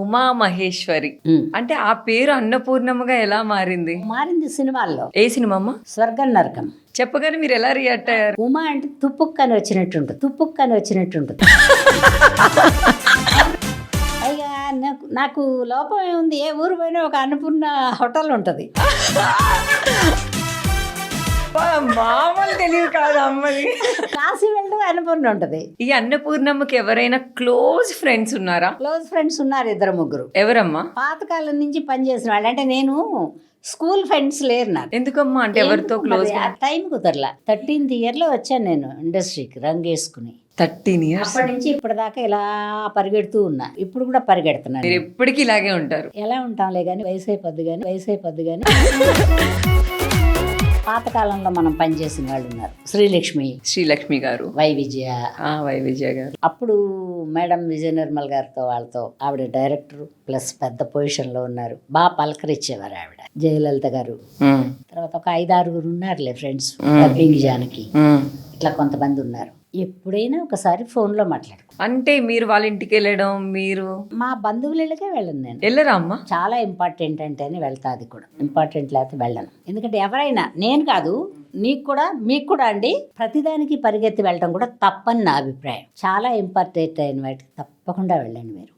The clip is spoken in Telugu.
ఉమా మహేశ్వరి ఉమ్. అంటే ఆ పేరు అన్నపూర్ణమ్మగా ఎలా మారింది? మారింది సినిమాల్లో. ఏ సినిమా అమ్మా? స్వర్గం నరకం. చెప్పగానే మీరు ఎలా రియాక్ట్ అయ్యారు? ఉమా అంటే తుప్పుక్కని వచ్చినట్టుంటుంది, తుప్పుక్కని వచ్చినట్టుంటుంది. పైగా నాకు లోపం ఏముంది, ఏ ఊరు పోయినా ఒక అన్నపూర్ణ హోటల్ ఉంటుంది. మామూలు తెలియదు కాదు అమ్మది. కాశీ వెళ్ళి అన్నపూర్ణ ఉంటుంది. ఈ అన్నపూర్ణమ్మకి ఎవరైనా క్లోజ్ ఫ్రెండ్స్ ఉన్నారా? క్లోజ్ ఫ్రెండ్స్ ఉన్నారు, 2-3. ఎవరమ్మా? పాతకాలం నుంచి పనిచేసిన వాళ్ళు. అంటే నేను స్కూల్ ఫ్రెండ్స్ లేరు నాకు. ఎందుకమ్మా? అంటే ఎవరితో క్లోజ్? ఆ టైం కుదరలా. 13th ఇయర్లో వచ్చాను నేను ఇండస్ట్రీకి రంగేసుకుని. 13 years. అప్పటి నుంచి ఇప్పటిదాకా ఇలా పరిగెడుతూ ఉన్నా. ఇప్పుడు కూడా పరిగెడుతున్నాను. మీరు ఎప్పటికీ ఇలాగే ఉంటారు. ఎలా ఉంటాంలే కానీ వయసు అయిపోద్ది కానీ పాతకాలంలో మనం పనిచేసిన వాళ్ళు ఉన్నారు. శ్రీలక్ష్మి గారు, వై విజయ. వై విజయ గారు. అప్పుడు మేడం విజయ నిర్మల్ గారితో వాళ్ళతో, ఆవిడ డైరెక్టర్ ప్లస్ పెద్ద పొజిషన్లో ఉన్నారు. బాగా పలకరించేవారు ఆవిడ. జయలలిత గారు, తర్వాత ఒక 5-6 ఉన్నారులే ఫ్రెండ్స్. డబ్బింగ్ జానకి, ఇట్లా కొంతమంది ఉన్నారు. ఎప్పుడైనా ఒకసారి ఫోన్లో మాట్లాడుకో. అంటే మీరు వాళ్ళ ఇంటికి వెళ్ళడం, మీరు మా బంధువులకే వెళ్ళను నేను. వెళ్ళరా అమ్మా? చాలా ఇంపార్టెంట్ అంటేనే వెళ్తా. అది కూడా ఇంపార్టెంట్ లేకపోతే వెళ్ళను. ఎందుకంటే ఎవరైనా, నేను కాదు నీకు కూడా మీకు కూడా అండి, ప్రతిదానికి పరిగెత్తి వెళ్ళడం కూడా తప్పని నా అభిప్రాయం. చాలా ఇంపార్టెంట్ అయిన వాటికి తప్పకుండా వెళ్ళండి మీరు.